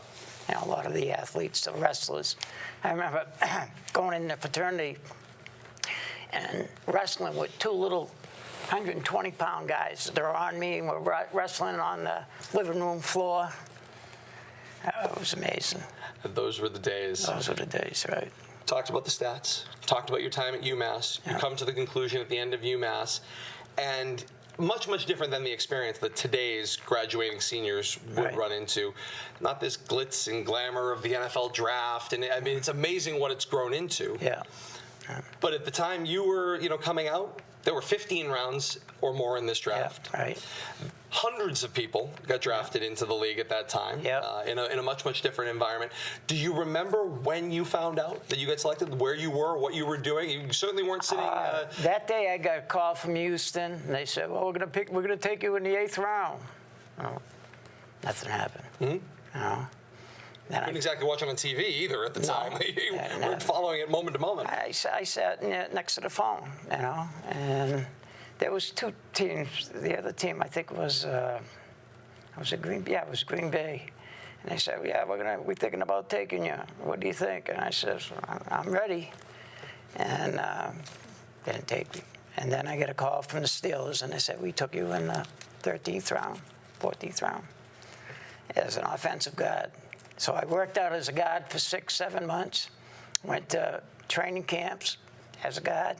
You know, a lot of the athletes, the wrestlers. I remember going in the fraternity and wrestling with 2 little 120-pound guys. They're on me, and we're wrestling on the living room floor. It was amazing.
Those were the days.
Those were the days, right?
Talked about the stats. Talked about your time at UMass. You come to the conclusion at the end of UMass, and much different than the experience that today's graduating seniors would run into. Not this glitz and glamour of the NFL draft, and I mean, it's amazing what it's grown into.
Yeah.
But at the time you were, coming out, there were 15 rounds or more in this draft.
Yeah, right.
Hundreds of people got drafted into the league at that time. In a much different environment. Do you remember when you found out that you got selected, where you were, what you were doing? You certainly weren't sitting.
That day I got a call from Houston, and they said, "Well, we're gonna take you in the 8th round." Oh, nothing happened. No.
You weren't exactly watching on TV either at the time. You weren't following it moment to moment.
I sat next to the phone, and there was 2 teams. The other team, I think, was Green Bay. And they said, "Yeah, we're thinking about taking you. What do you think?" And I said, "I'm ready." And didn't take me. And then I get a call from the Steelers, and they said, "We took you in the 13th round, 14th round, as an offensive guard." So I worked out as a guard for 6-7 months, went to training camps as a guard.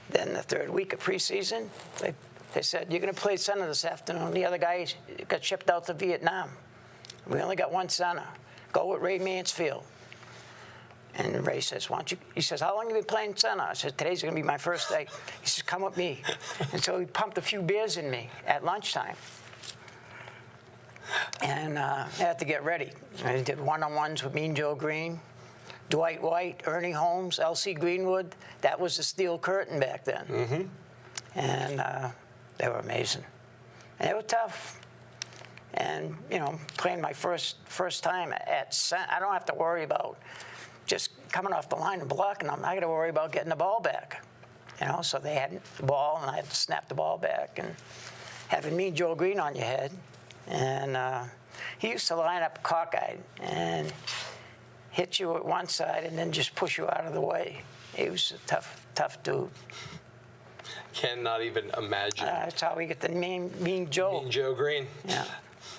Then the 3rd week of preseason, they said, "You're going to play center this afternoon." The other guy got shipped out to Vietnam. We only got 1 center. Go with Ray Mansfield. And Ray says, "Why don't you?" He says, "How long have you been playing center?" I said, "Today's going to be my first day." He says, "Come with me." And so he pumped a few beers in me at lunchtime. And I had to get ready. I did one-on-ones with Mean Joe Green, Dwight White, Ernie Holmes, L.C. Greenwood. That was the steel curtain back then.
Mm-hmm.
And they were amazing. And they were tough. And, playing my first time at center, I don't have to worry about just coming off the line and blocking them. I got to worry about getting the ball back. So they had the ball, and I had to snap the ball back. And having Mean Joe Green on your head. And he used to line up cockeyed and hit you at one side and then just push you out of the way. He was a tough dude.
Cannot even imagine.
That's how we get the name Mean Joe.
Mean Joe Green.
Yeah.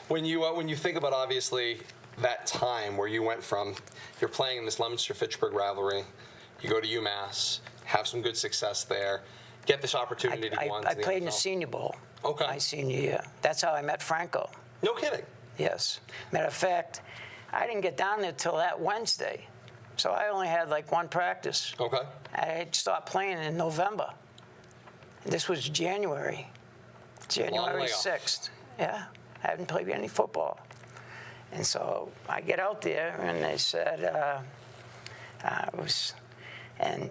When you think about, obviously, that time where you went from, you're playing in this Leominster-Fitchburg rivalry, you go to UMass, have some good success there, get this opportunity to go on to
I
the
played in
NFL.
the Senior Bowl.
Okay.
My senior year. That's how I met Franco.
No kidding.
Yes. Matter of fact, I didn't get down there till that Wednesday. So I only had like one practice.
Okay.
I had stopped playing in November. This was January
layoff.
6th. Yeah. I hadn't played any football. And so I get out there, and they said, and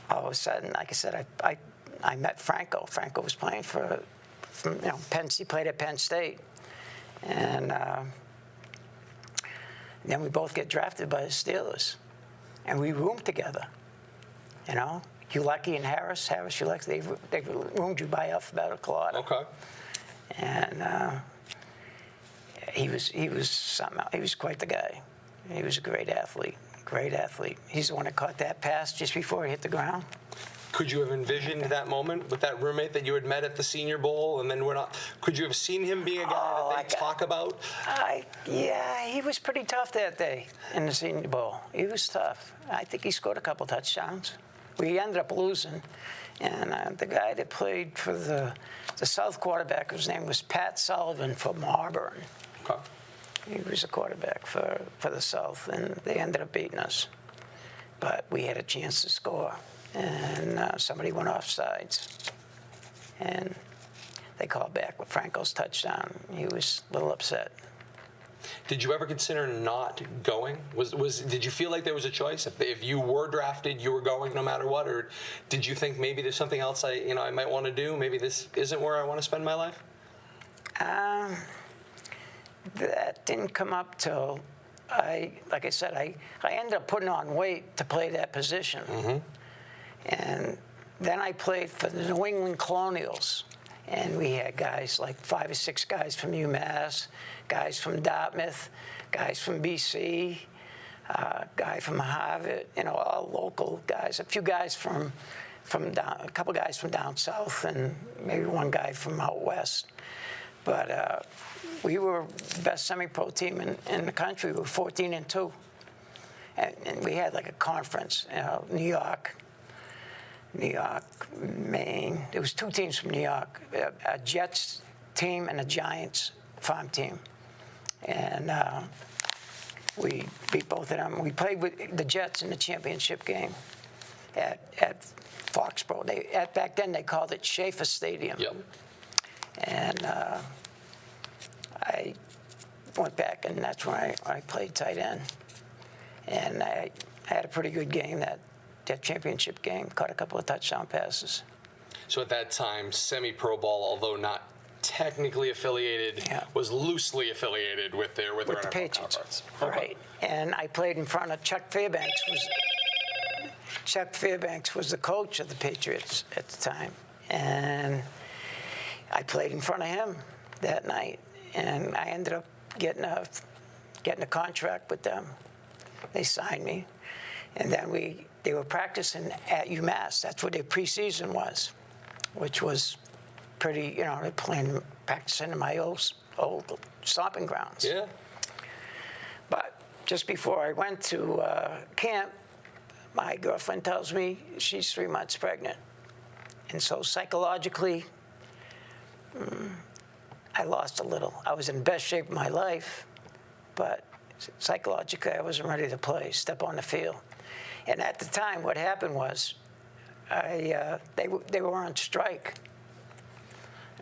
all of a sudden, like I said, I met Franco. Franco was playing Penn. He played at Penn State, and then we both get drafted by the Steelers, and we roomed together. Hulecki and Harris, Hulecki, they roomed you by alphabetical order.
Okay.
And he was something else. He was quite the guy. He was a great athlete. He's the one that caught that pass just before he hit the ground.
Could you have envisioned that moment with that roommate that you had met at the Senior Bowl, and then could you have seen him being a guy that they talk about?
Yeah, he was pretty tough that day in the Senior Bowl. He was tough. I think he scored a couple touchdowns. We ended up losing, and the guy that played for the South quarterback, his name was Pat Sullivan from Auburn.
Okay.
He was a quarterback for the South, and they ended up beating us. But we had a chance to score, and somebody went off sides. And they called back with Franco's touchdown. He was a little upset.
Did you ever consider not going? Did you feel like there was a choice? If you were drafted, you were going no matter what? Or did you think maybe there's something else I might want to do? Maybe this isn't where I want to spend my life?
That didn't come up till like I said, I ended up putting on weight to play that position.
Mm-hmm.
And then I played for the New England Colonials. And we had guys like 5 or 6 guys from UMass, guys from Dartmouth, guys from BC, guy from Harvard, all local guys. A few guys a couple guys from down south, and maybe one guy from out west. But we were the best semi-pro team in the country. We were 14-2. And we had like a conference, New York, Maine. There was 2 teams from New York, a Jets team and a Giants farm team. And we beat both of them. We played with the Jets in the championship game at Foxborough. Back then, they called it Schaefer Stadium.
Yep.
And I went back, and that's when I played tight end. And I had a pretty good game that championship game, caught a couple of touchdown passes.
So at that time, semi-pro ball, although not technically affiliated, was loosely affiliated with their
with the
NFL
Patriots.
counterparts.
Right. And I played in front of Chuck Fairbanks. Chuck Fairbanks was the coach of the Patriots at the time. And I played in front of him that night. And I ended up getting a contract with them. They signed me. And then they were practicing at UMass. That's where their preseason was, which was pretty, they're practicing in my old stomping grounds.
Yeah.
But just before I went to camp, my girlfriend tells me she's 3 months pregnant. And so psychologically, I lost a little. I was in the best shape of my life, but psychologically, I wasn't ready to step on the field. And at the time, what happened was, they were on strike,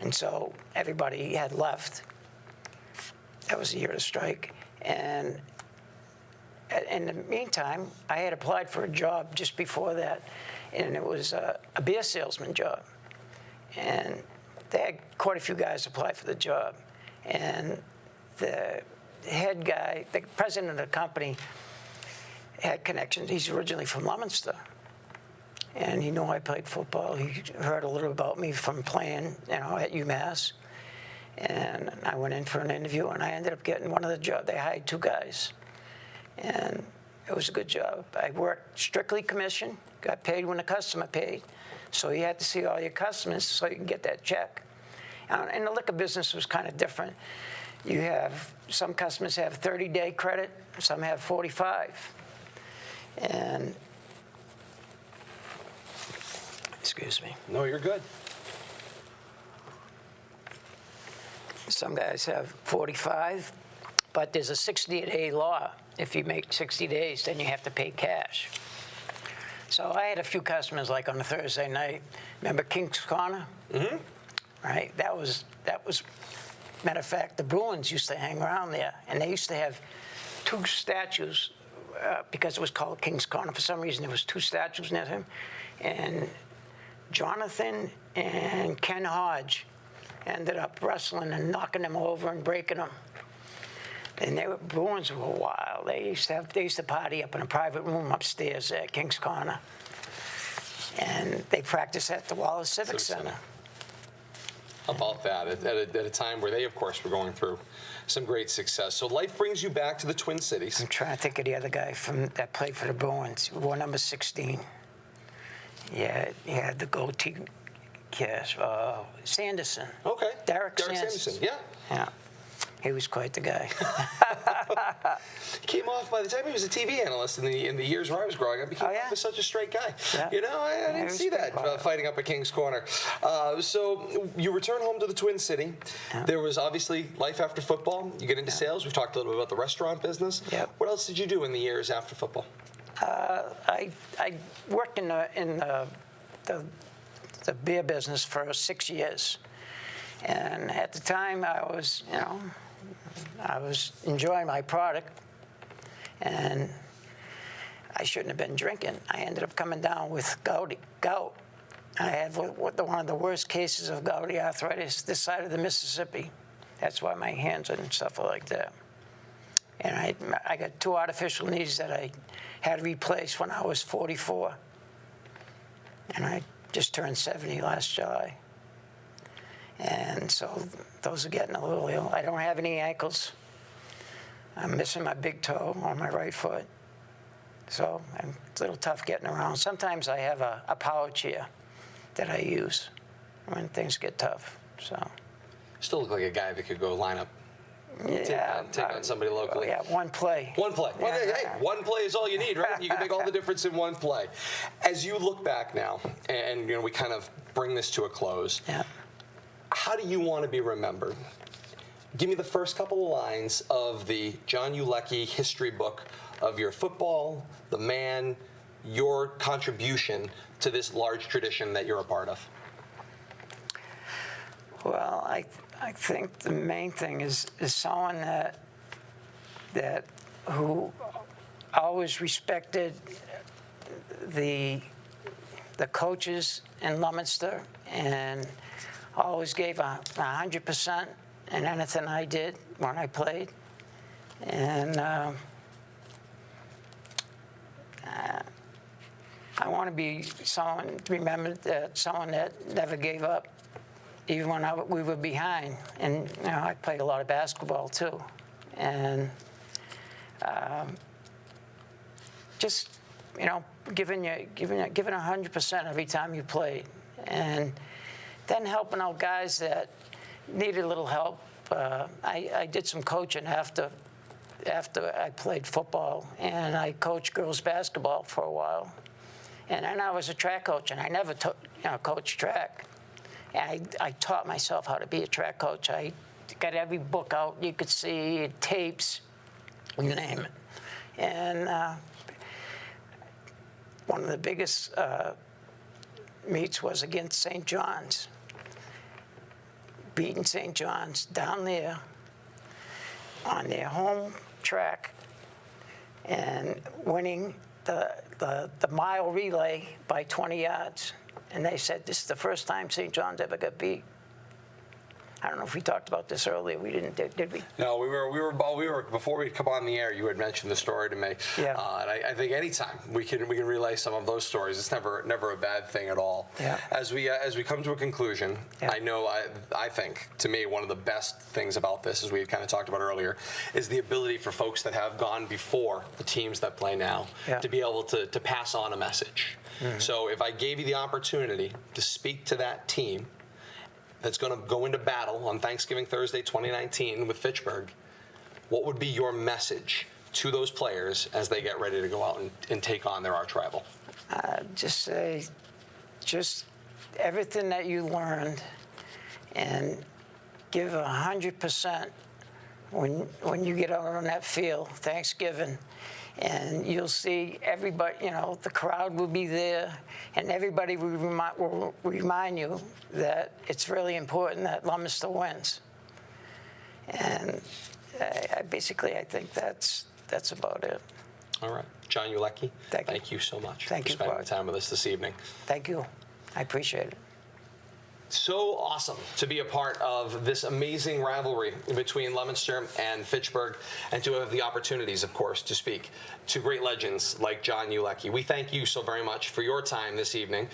and so everybody had left. That was a year of strike, and in the meantime, I had applied for a job just before that, and it was a beer salesman job, and they had quite a few guys apply for the job, and the head guy, the president of the company, had connections. He's originally from Leominster, and he knew I played football. He heard a little about me from playing, at UMass, and I went in for an interview, and I ended up getting one of the jobs. They hired 2 guys, and it was a good job. I worked strictly commission, got paid when the customer paid, so you had to see all your customers so you can get that check. And the liquor business was kind of different. You have, some customers have 30-day credit, some have 45. And, excuse me.
No, you're good.
Some guys have 45, but there's a 60-day law. If you make 60 days, then you have to pay cash. So I had a few customers, like on a Thursday night. Remember King's Corner? Mm-hmm. Right, that was, matter of fact, the Bruins used to hang around there, and they used to have 2 statues, because it was called King's Corner. For some reason, there was 2 statues near him, and Jonathan and Ken Hodge ended up wrestling and knocking them over and breaking them. And Bruins were wild. They used to party up in a private room upstairs at King's Corner, and they practiced at the Wallace Civic Center.
How about that? At a time where they, of course, were going through some great success. So life brings you back to the Twin Cities.
I'm trying to think of the other guy that played for the Bruins. He wore number 16. Yeah, he had the goatee. Yes, Sanderson.
Okay.
Derek Sanderson.
Yeah.
Yeah. He was quite the guy.
Came off, by the time he was a TV analyst in the years where I was growing up, he came off as such a straight guy.
Yeah.
I didn't see that fighting up at King's Corner. So you return home to the Twin City. Yeah. There was obviously life after football. You get into sales. We've talked a little bit about the restaurant business.
Yep.
What else did you do in the years after football?
I worked in the beer business for 6 years. And at the time, I was enjoying my product, and I shouldn't have been drinking. I ended up coming down with gout. I had one of the worst cases of gouty arthritis this side of the Mississippi. That's why my hands and stuff are like that. And I got 2 artificial knees that I had replaced when I was 44. And I just turned 70 last July. And so those are getting a little ill. I don't have any ankles. I'm missing my big toe on my right foot. So it's a little tough getting around. Sometimes I have a power chair that I use when things get tough. So
still look like a guy that could go line up. Take on somebody locally.
Yeah, one play.
One play. Hey, one play is all you need, right? You can make all the difference in one play. As you look back now, and we kind of bring this to a close, how do you want to be remembered? Give me the first couple of lines of the John Hulecki history book of your football, the man, your contribution to this large tradition that you're a part of.
Well, I think the main thing is someone who always respected the coaches in Leominster and always gave 100% in anything I did when I played. And I want to be remembered that someone that never gave up, even when we were behind. And I played a lot of basketball too, and just giving 100% every time you played, and then helping out guys that needed a little help. I did some coaching after I played football, and I coached girls basketball for a while. And then I was a track coach, and I never coached track. And I taught myself how to be a track coach. I got every book out you could see, tapes, you name it. And one of the biggest meets was against St. John's. Beating St. John's down there on their home track and winning the mile relay by 20 yards. And they said this is the first time St. John's ever got beat. I don't know if we talked about this earlier. We didn't, did we?
No, we were before we come on the air. You had mentioned the story to me.
Yeah.
And I think anytime we can relay some of those stories, it's never a bad thing at all.
Yeah.
As we come to a conclusion,
Yeah.
I think to me one of the best things about this, as we had kind of talked about earlier, is the ability for folks that have gone before the teams that play now
Yeah.
to be able to pass on a message. Mm-hmm. So if I gave you the opportunity to speak to that team that's going to go into battle on Thanksgiving Thursday 2019 with Fitchburg, what would be your message to those players as they get ready to go out and take on their arch rival?
Just say, everything that you learned, and give 100% when you get out on that field Thanksgiving. And you'll see everybody, the crowd will be there, and everybody will remind you that it's really important that Leominster wins. And I think that's about it.
All right. John Hulecki, thank you so much for spending the time with us this evening.
Thank you. I appreciate it.
So awesome to be a part of this amazing rivalry between Leominster and Fitchburg, and to have the opportunities, of course, to speak to great legends like John Hulecki. We thank you so very much for your time this evening.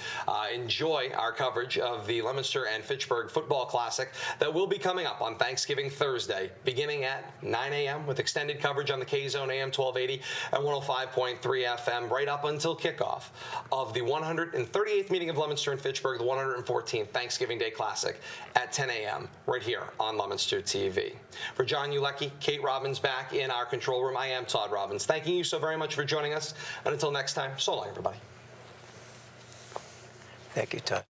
Enjoy our coverage of the Leominster and Fitchburg Football Classic that will be coming up on Thanksgiving Thursday, beginning at 9 a.m. with extended coverage on the K-Zone AM 1280 and 105.3 FM right up until kickoff of the 138th meeting of Leominster and Fitchburg, the 114th Thanksgiving Day Classic at 10 a.m. right here on Leominster TV. For John Hulecki, Kate Robbins back in our control room, I am Todd Robbins. Thanking you so very much for joining us. And until next time, so long, everybody.
Thank you, Todd.